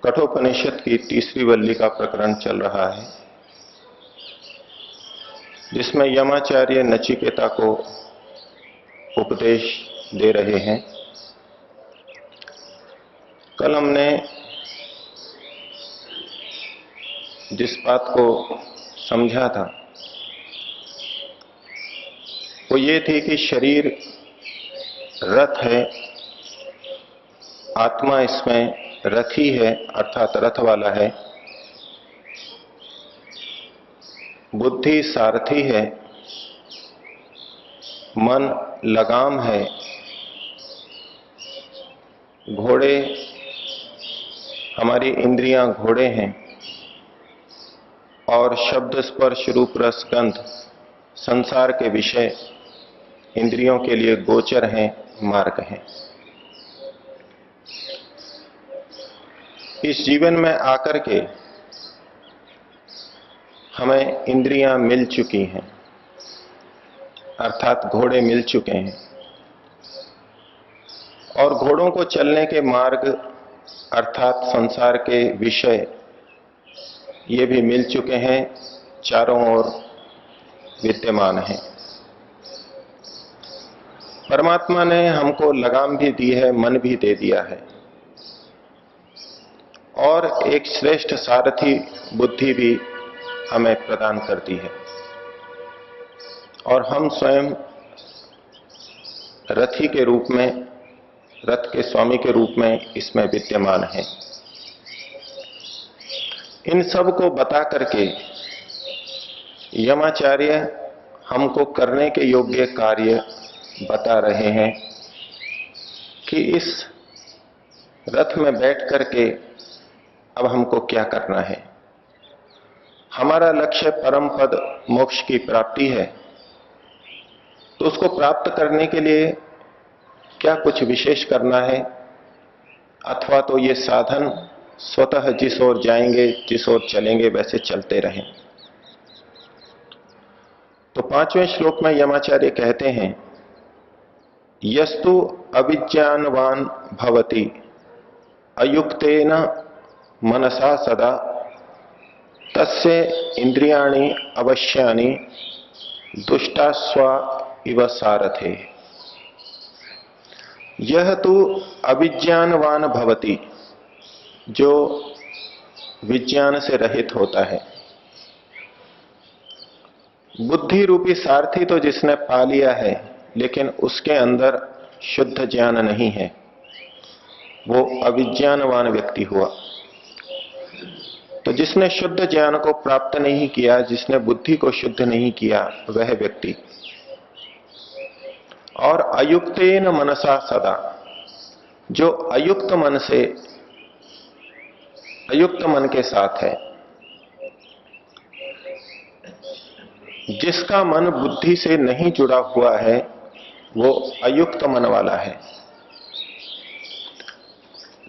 कठोपनिषद की 30वीं वल्ली का प्रकरण चल रहा है, जिसमें यमाचार्य नचिकेता को उपदेश दे रहे हैं। कल हमने जिस बात को समझा था वो ये थी कि शरीर रथ है, आत्मा इसमें रथी है, अर्थात रथ वाला है। बुद्धि सारथी है, मन लगाम है, घोड़े हमारी इंद्रियां घोड़े हैं, और शब्द स्पर्श रूप रस गंध संसार के विषय इंद्रियों के लिए गोचर हैं, मार्ग हैं। इस जीवन में आकर के हमें इंद्रियां मिल चुकी हैं, अर्थात घोड़े मिल चुके हैं, और घोड़ों को चलने के मार्ग अर्थात संसार के विषय ये भी मिल चुके हैं, चारों ओर विद्यमान हैं। परमात्मा ने हमको लगाम भी दी है, मन भी दे दिया है, और एक श्रेष्ठ सारथी बुद्धि भी हमें प्रदान कर दी है, और हम स्वयं रथी के रूप में, रथ के स्वामी के रूप में इसमें विद्यमान हैं। इन सब को बता करके यमाचार्य हमको करने के योग्य कार्य बता रहे हैं कि इस रथ में बैठ करके अब हमको क्या करना है। हमारा लक्ष्य परम पद मोक्ष की प्राप्ति है, तो उसको प्राप्त करने के लिए क्या कुछ विशेष करना है, अथवा तो ये साधन स्वतः जिस ओर जाएंगे, जिस ओर चलेंगे वैसे चलते रहें। तो 5वें श्लोक में यमाचार्य कहते हैं, यस्तु अविज्ञानवान भवति अयुक्तेन मनसा सदा तस्य इंद्रियाणि अवश्यानि दुष्टास्वा इव सारथे। यह तो अविज्ञानवान भवति, जो विज्ञान से रहित होता है। बुद्धि रूपी सारथी तो जिसने पा लिया है, लेकिन उसके अंदर शुद्ध ज्ञान नहीं है, वो अविज्ञानवान व्यक्ति हुआ। तो जिसने शुद्ध ज्ञान को प्राप्त नहीं किया, जिसने बुद्धि को शुद्ध नहीं किया, वह व्यक्ति। और अयुक्तेन मनसा सदा, जो अयुक्त मन से, अयुक्त मन के साथ है, जिसका मन बुद्धि से नहीं जुड़ा हुआ है, वो अयुक्त मन वाला है।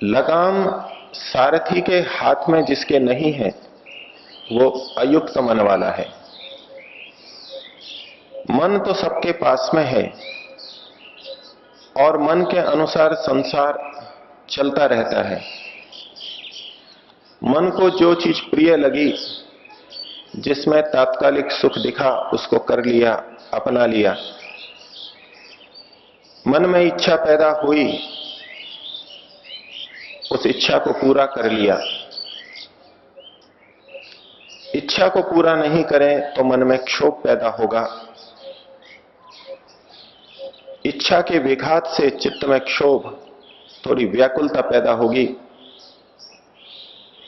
लगाम सारथी के हाथ में जिसके नहीं है, वो अयुक्त मन वाला है। मन तो सबके पास में है, और मन के अनुसार संसार चलता रहता है। मन को जो चीज प्रिय लगी, जिसमें तात्कालिक सुख दिखा, उसको कर लिया, अपना लिया। मन में इच्छा पैदा हुई, उस इच्छा को पूरा कर लिया। इच्छा को पूरा नहीं करें तो मन में क्षोभ पैदा होगा। इच्छा के विघात से चित्त में क्षोभ, थोड़ी व्याकुलता पैदा होगी।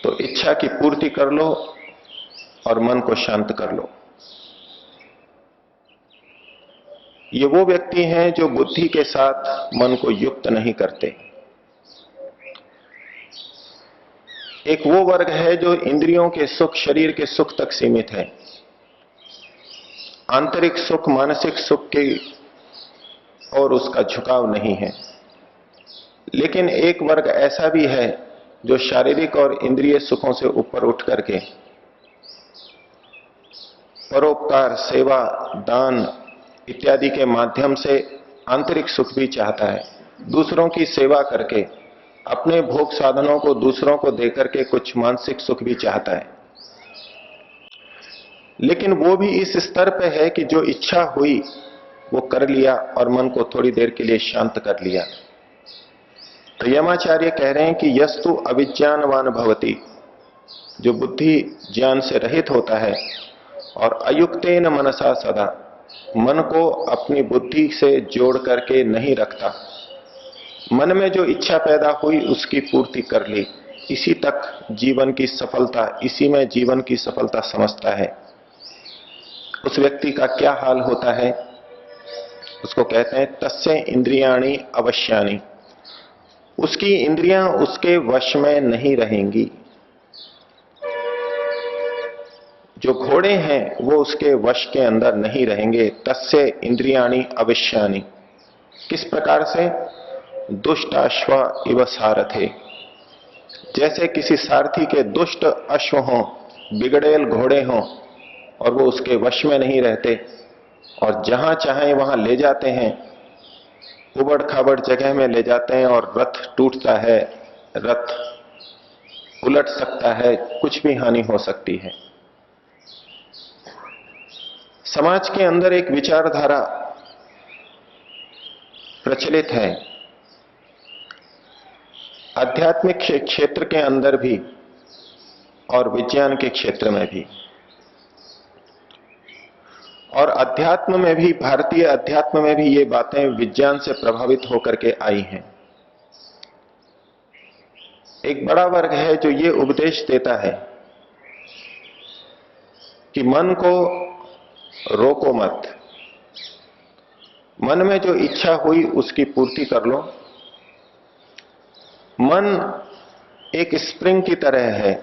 तो इच्छा की पूर्ति कर लो और मन को शांत कर लो। ये वो व्यक्ति हैं जो बुद्धि के साथ मन को युक्त नहीं करते। एक वो वर्ग है जो इंद्रियों के सुख, शरीर के सुख तक सीमित है। आंतरिक सुख, मानसिक सुख के और उसका झुकाव नहीं है। लेकिन एक वर्ग ऐसा भी है जो शारीरिक और इंद्रिय सुखों से ऊपर उठ करके परोपकार, सेवा, दान इत्यादि के माध्यम से आंतरिक सुख भी चाहता है, दूसरों की सेवा करके, अपने भोग साधनों को दूसरों को देकर के कुछ मानसिक सुख भी चाहता है। लेकिन वो भी इस स्तर पे है कि जो इच्छा हुई वो कर लिया और मन को थोड़ी देर के लिए शांत कर लिया। तो यमाचार्य कह रहे हैं कि यस्तु अविज्ञानवान भवति, जो बुद्धि ज्ञान से रहित होता है और अयुक्तेन मनसा सदा, मन को अपनी बुद्धि से जोड़ करके नहीं रखता, मन में जो इच्छा पैदा हुई उसकी पूर्ति कर ली, इसी तक जीवन की सफलता, इसी में जीवन की सफलता समझता है, उस व्यक्ति का क्या हाल होता है? उसको कहते हैं तस्य इंद्रियाणि अवश्यानि, उसकी इंद्रियां उसके वश में नहीं रहेंगी। जो घोड़े हैं वो उसके वश के अंदर नहीं रहेंगे। तस्य इंद्रियाणि अवश्यानि, किस प्रकार से? दुष्टाश्व इव सारथे, जैसे किसी सारथी के दुष्ट अश्व हों, बिगड़ेल घोड़े हों और वो उसके वश में नहीं रहते और जहां चाहे वहां ले जाते हैं, उबड़ खाबड़ जगह में ले जाते हैं और रथ टूटता है, रथ उलट सकता है, कुछ भी हानि हो सकती है। समाज के अंदर एक विचारधारा प्रचलित है, आध्यात्मिक क्षेत्र के अंदर भी और विज्ञान के क्षेत्र में भी, और अध्यात्म में भी, भारतीय अध्यात्म में भी ये बातें विज्ञान से प्रभावित होकर के आई हैं। एक बड़ा वर्ग है जो ये उपदेश देता है कि मन को रोको मत, मन में जो इच्छा हुई उसकी पूर्ति कर लो। मन एक स्प्रिंग की तरह है,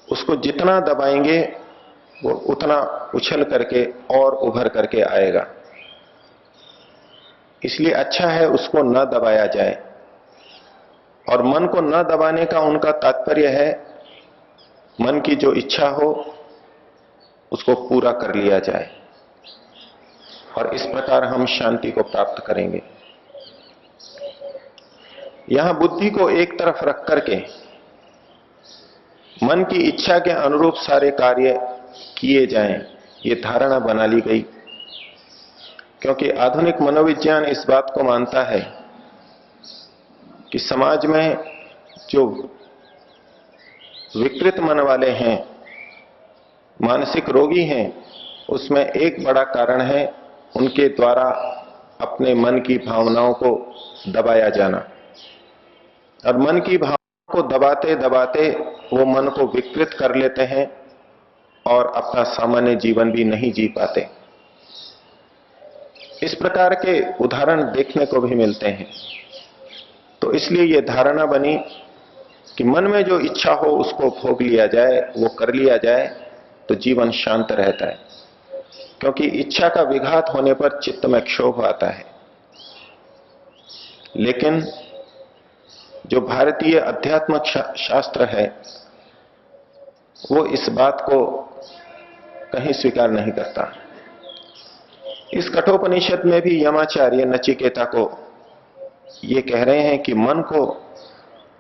उसको जितना दबाएंगे वो उतना उछल करके और उभर करके आएगा। इसलिए अच्छा है उसको न दबाया जाए, और मन को न दबाने का उनका तात्पर्य है मन की जो इच्छा हो उसको पूरा कर लिया जाए, और इस प्रकार हम शांति को प्राप्त करेंगे। यहां बुद्धि को एक तरफ रख करके मन की इच्छा के अनुरूप सारे कार्य किए जाएं, ये धारणा बना ली गई, क्योंकि आधुनिक मनोविज्ञान इस बात को मानता है कि समाज में जो विकृत मन वाले हैं, मानसिक रोगी हैं, उसमें एक बड़ा कारण है उनके द्वारा अपने मन की भावनाओं को दबाया जाना, और मन की भावनाओं को दबाते दबाते वो मन को विकृत कर लेते हैं और अपना सामान्य जीवन भी नहीं जी पाते। इस प्रकार के उदाहरण देखने को भी मिलते हैं। तो इसलिए यह धारणा बनी कि मन में जो इच्छा हो उसको भोग लिया जाए, वो कर लिया जाए तो जीवन शांत रहता है, क्योंकि इच्छा का विघात होने पर चित्त में क्षोभ आता है। लेकिन जो भारतीय अध्यात्म शास्त्र है वो इस बात को कहीं स्वीकार नहीं करता। इस कठोपनिषद में भी यमाचार्य नचिकेता को ये कह रहे हैं कि मन को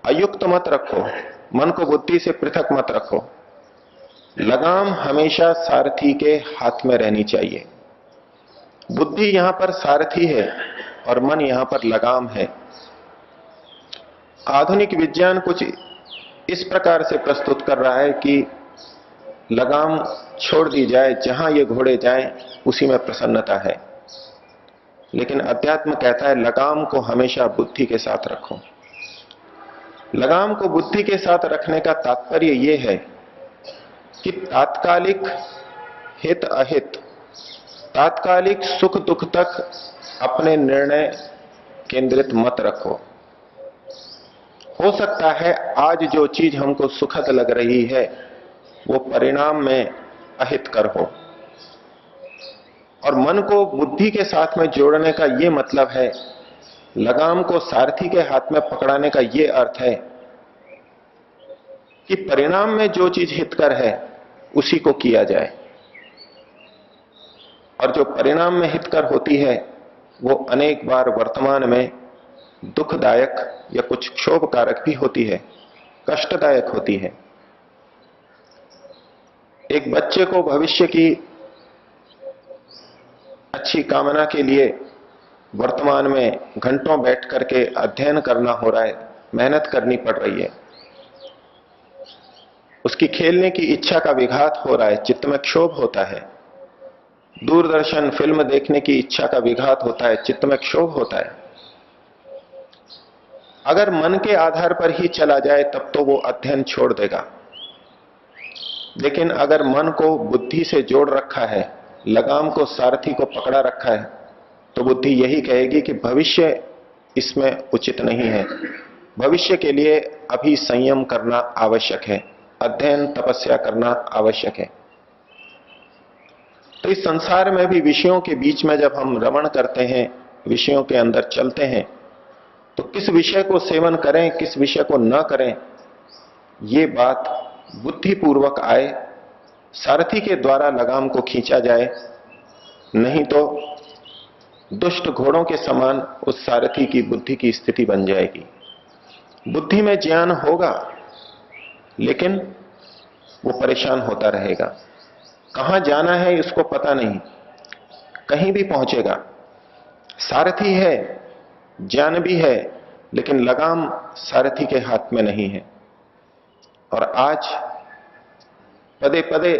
अयुक्त मत रखो, मन को बुद्धि से पृथक मत रखो, लगाम हमेशा सारथी के हाथ में रहनी चाहिए। बुद्धि यहां पर सारथी है और मन यहां पर लगाम है। आधुनिक विज्ञान कुछ इस प्रकार से प्रस्तुत कर रहा है कि लगाम छोड़ दी जाए, जहां ये घोड़े जाएं उसी में प्रसन्नता है, लेकिन अध्यात्म कहता है लगाम को हमेशा बुद्धि के साथ रखो। लगाम को बुद्धि के साथ रखने का तात्पर्य यह है कि तात्कालिक हित अहित, तात्कालिक सुख दुख तक अपने निर्णय केंद्रित मत रखो। हो सकता है आज जो चीज हमको सुखद लग रही है वो परिणाम में अहितकर हो, और मन को बुद्धि के साथ में जोड़ने का यह मतलब है, लगाम को सारथी के हाथ में पकड़ाने का यह अर्थ है कि परिणाम में जो चीज हितकर है उसी को किया जाए, और जो परिणाम में हितकर होती है वो अनेक बार वर्तमान में दुखदायक या कुछ क्षोभकारक भी होती है, कष्टदायक होती है। एक बच्चे को भविष्य की अच्छी कामना के लिए वर्तमान में घंटों बैठ करके अध्ययन करना हो रहा है, मेहनत करनी पड़ रही है। उसकी खेलने की इच्छा का विघात हो रहा है, चित्त में क्षोभ होता है। दूरदर्शन फिल्म देखने की इच्छा का विघात होता है, चित्त में क्षोभ होता है। अगर मन के आधार पर ही चला जाए तब तो वो अध्ययन छोड़ देगा, लेकिन अगर मन को बुद्धि से जोड़ रखा है, लगाम को, सारथी को पकड़ा रखा है, तो बुद्धि यही कहेगी कि भविष्य इसमें उचित नहीं है, भविष्य के लिए अभी संयम करना आवश्यक है, अध्ययन तपस्या करना आवश्यक है। तो इस संसार में भी विषयों के बीच में जब हम रमण करते हैं, विषयों के अंदर चलते हैं, तो किस विषय को सेवन करें, किस विषय को न करें, ये बात बुद्धिपूर्वक आए, सारथी के द्वारा लगाम को खींचा जाए। नहीं तो दुष्ट घोड़ों के समान उस सारथी की बुद्धि की स्थिति बन जाएगी। बुद्धि में ज्ञान होगा लेकिन वो परेशान होता रहेगा, कहां जाना है इसको पता नहीं, कहीं भी पहुंचेगा। सारथी है, ज्ञान भी है, लेकिन लगाम सारथी के हाथ में नहीं है। और आज पदे पदे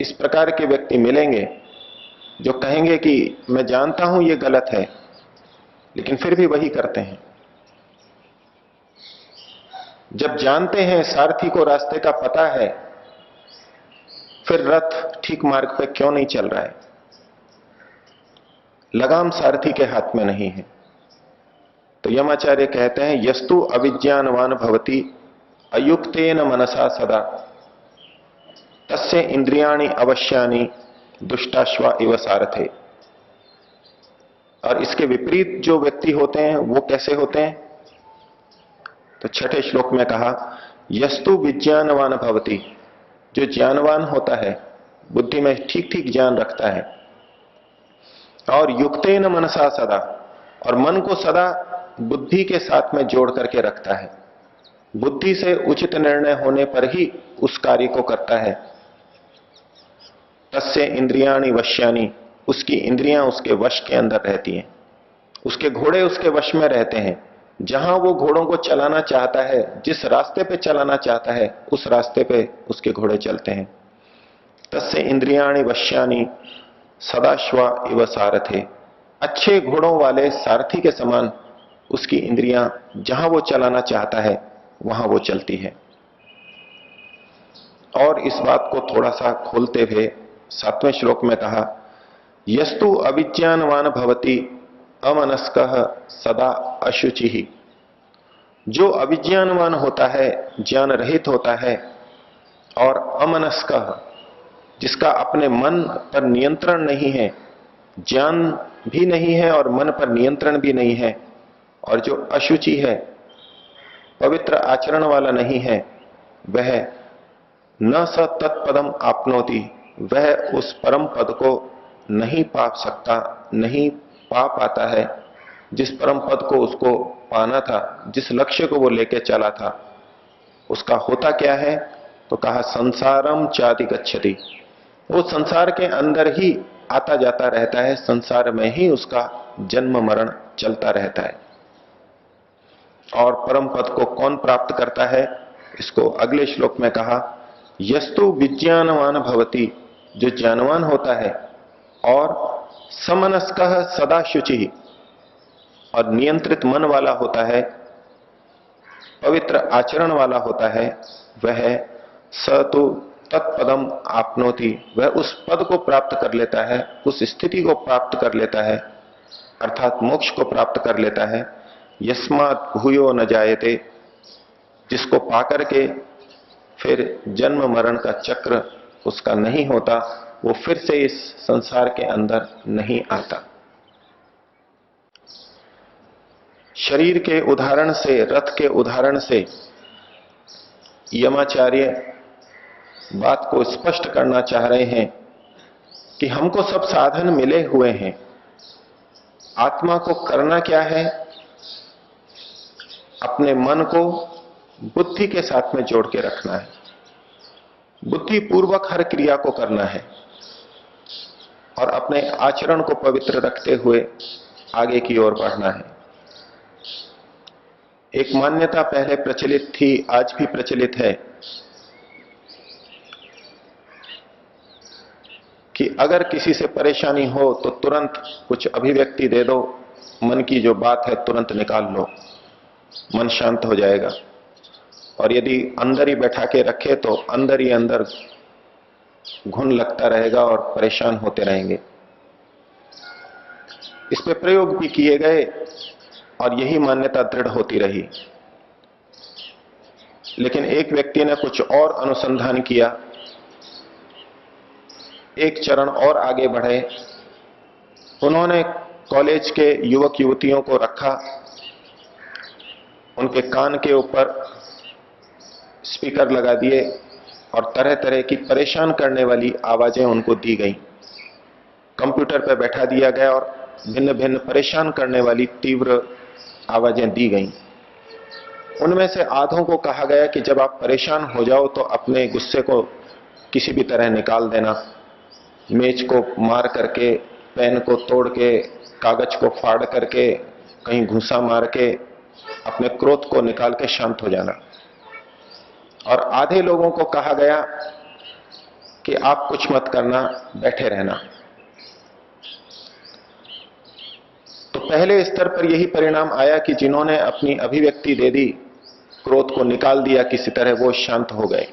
इस प्रकार के व्यक्ति मिलेंगे जो कहेंगे कि मैं जानता हूं ये गलत है, लेकिन फिर भी वही करते हैं। जब जानते हैं, सारथी को रास्ते का पता है, फिर रथ ठीक मार्ग पर क्यों नहीं चल रहा है? लगाम सारथी के हाथ में नहीं है। तो यमाचार्य कहते हैं, यस्तु अविज्ञानवान भवति अयुक्तेन मनसा सदा तस्य इंद्रियाणि अवश्यानि दुष्टाश्वा इव सारथे। और इसके विपरीत जो व्यक्ति होते हैं वो कैसे होते हैं? तो छठे श्लोक में कहा, यस्तु विज्ञानवान भवति, जो ज्ञानवान होता है, बुद्धि में ठीक ठीक ज्ञान रखता है, और युक्तेन मनसा सदा, और मन को सदा बुद्धि के साथ में जोड़ करके रखता है, बुद्धि से उचित निर्णय होने पर ही उस कार्य को करता है। तस्य इंद्रियाणि वश्यानि, उसकी इंद्रियां उसके वश के अंदर रहती हैं, उसके घोड़े उसके वश में रहते हैं। जहां वो घोड़ों को चलाना चाहता है, जिस रास्ते पे चलाना चाहता है, उस रास्ते पे उसके घोड़े चलते हैं। तस्य इंद्रियाणि वश्यानि सदाश्वा इव सारथे, अच्छे घोड़ों वाले सारथी के समान उसकी इंद्रियां जहां वो चलाना चाहता है वहां वो चलती है। और इस बात को थोड़ा सा खोलते हुए 7वें श्लोक में कहा, यस्तु अविज्ञानवान भवति अमनस्कः सदा अशुचिः, जो अविज्ञानवान होता है, ज्ञान रहित होता है, और अमनस्कः, जिसका अपने मन पर नियंत्रण नहीं है, ज्ञान भी नहीं है और मन पर नियंत्रण भी नहीं है, और जो अशुचि है, पवित्र आचरण वाला नहीं है, वह न स तत्पदम आपनोति, वह उस परम पद को नहीं पा सकता, नहीं पा पाता है, जिस परम पद को उसको पाना था, जिस लक्ष्य को वो लेके चला था। उसका होता क्या है? तो कहा, संसारम चाति गच्छति, वो संसार के अंदर ही आता जाता रहता है, संसार में ही उसका जन्म मरण चलता रहता है। और परम पद को कौन प्राप्त करता है? इसको अगले श्लोक में कहा, यस्तु विज्ञानवान भवति, जो ज्ञानवान होता है और समनस्कः सदा शुचि, और नियंत्रित मन वाला होता है, पवित्र आचरण वाला होता है, वह स तो तत्पदम आपनोति, वह उस पद को प्राप्त कर लेता है, उस स्थिति को प्राप्त कर लेता है, अर्थात मोक्ष को प्राप्त कर लेता है। यस्मात् भूयो न जायते, जिसको पाकर के फिर जन्म मरण का चक्र उसका नहीं होता, वो फिर से इस संसार के अंदर नहीं आता। शरीर के उदाहरण से, रथ के उदाहरण से यमाचार्य बात को स्पष्ट करना चाह रहे हैं कि हमको सब साधन मिले हुए हैं, आत्मा को करना क्या है? अपने मन को बुद्धि के साथ में जोड़ के रखना है, बुद्धि पूर्वक हर क्रिया को करना है और अपने आचरण को पवित्र रखते हुए आगे की ओर बढ़ना है। एक मान्यता पहले प्रचलित थी, आज भी प्रचलित है, कि अगर किसी से परेशानी हो तो तुरंत कुछ अभिव्यक्ति दे दो, मन की जो बात है तुरंत निकाल लो, मन शांत हो जाएगा। और यदि अंदर ही बैठा के रखे तो अंदर ही अंदर घुन लगता रहेगा और परेशान होते रहेंगे। इस पे प्रयोग भी किए गए और यही मान्यता दृढ़ होती रही। लेकिन एक व्यक्ति ने कुछ और अनुसंधान किया, एक चरण और आगे बढ़े। उन्होंने कॉलेज के युवक युवतियों को रखा, उनके कान के ऊपर स्पीकर लगा दिए और तरह तरह की परेशान करने वाली आवाजें उनको दी गई। कंप्यूटर पर बैठा दिया गया और भिन्न भिन्न परेशान करने वाली तीव्र आवाजें दी गई। उनमें से आधों को कहा गया कि जब आप परेशान हो जाओ तो अपने गुस्से को किसी भी तरह निकाल देना, मेज को मार करके, पेन को तोड़ के, कागज को फाड़ करके, कहीं घुसा मार के अपने क्रोध को निकाल के शांत हो जाना। और आधे लोगों को कहा गया कि आप कुछ मत करना, बैठे रहना। तो पहले स्तर पर यही परिणाम आया कि जिन्होंने अपनी अभिव्यक्ति दे दी, क्रोध को निकाल दिया किसी तरह, वो शांत हो गए।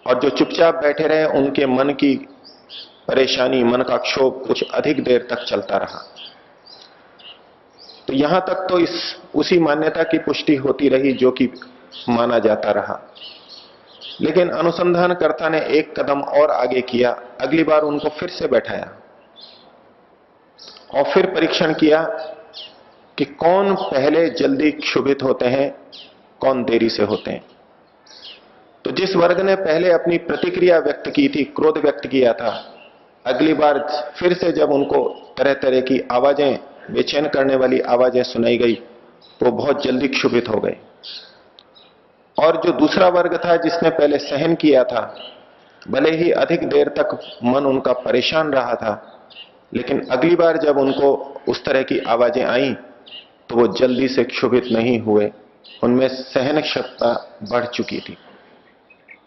और जो चुपचाप बैठे रहे, उनके मन की परेशानी, मन का क्षोभ कुछ अधिक देर तक चलता रहा। तो यहां तक तो उसी मान्यता की पुष्टि होती रही जो कि माना जाता रहा। लेकिन अनुसंधानकर्ता ने एक कदम और आगे किया। अगली बार उनको फिर से बैठाया और फिर परीक्षण किया कि कौन पहले जल्दी क्षुभित होते हैं, कौन देरी से होते हैं। तो जिस वर्ग ने पहले अपनी प्रतिक्रिया व्यक्त की थी, क्रोध व्यक्त किया था, अगली बार फिर से जब उनको तरह तरह की आवाजें, बेचैन करने वाली आवाजें सुनाई गई, तो बहुत जल्दी क्षुभित हो गए। और जो दूसरा वर्ग था जिसने पहले सहन किया था, भले ही अधिक देर तक मन उनका परेशान रहा था, लेकिन अगली बार जब उनको उस तरह की आवाजें आई तो वो जल्दी से क्षुभित नहीं हुए, उनमें सहन क्षमता बढ़ चुकी थी।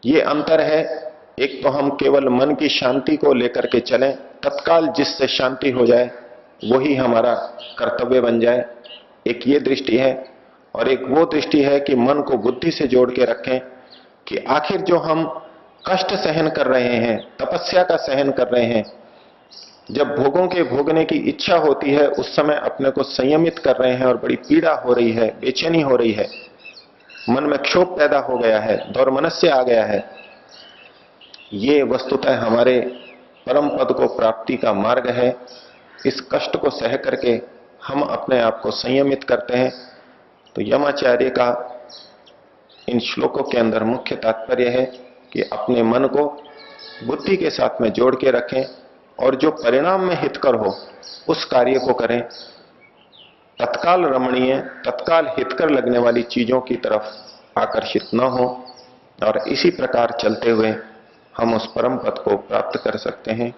ये अंतर है। एक तो हम केवल मन की शांति को लेकर के चलें, तत्काल जिससे शांति हो जाए वही हमारा कर्तव्य बन जाए, एक ये दृष्टि है। और एक वो दृष्टि है कि मन को बुद्धि से जोड़ के रखें कि आखिर जो हम कष्ट सहन कर रहे हैं, तपस्या का सहन कर रहे हैं, जब भोगों के भोगने की इच्छा होती है उस समय अपने को संयमित कर रहे हैं और बड़ी पीड़ा हो रही है, बेचैनी हो रही है, मन में क्षोभ पैदा हो गया है, दौर्मनस्य आ गया है, ये वस्तुतः हमारे परम पद को प्राप्ति का मार्ग है। इस कष्ट को सह करके हम अपने आप को संयमित करते हैं। तो यमाचार्य का इन श्लोकों के अंदर मुख्य तात्पर्य है कि अपने मन को बुद्धि के साथ में जोड़ के रखें और जो परिणाम में हितकर हो उस कार्य को करें। तत्काल रमणीय, तत्काल हितकर लगने वाली चीजों की तरफ आकर्षित न हो, और इसी प्रकार चलते हुए हम उस परम पद को प्राप्त कर सकते हैं।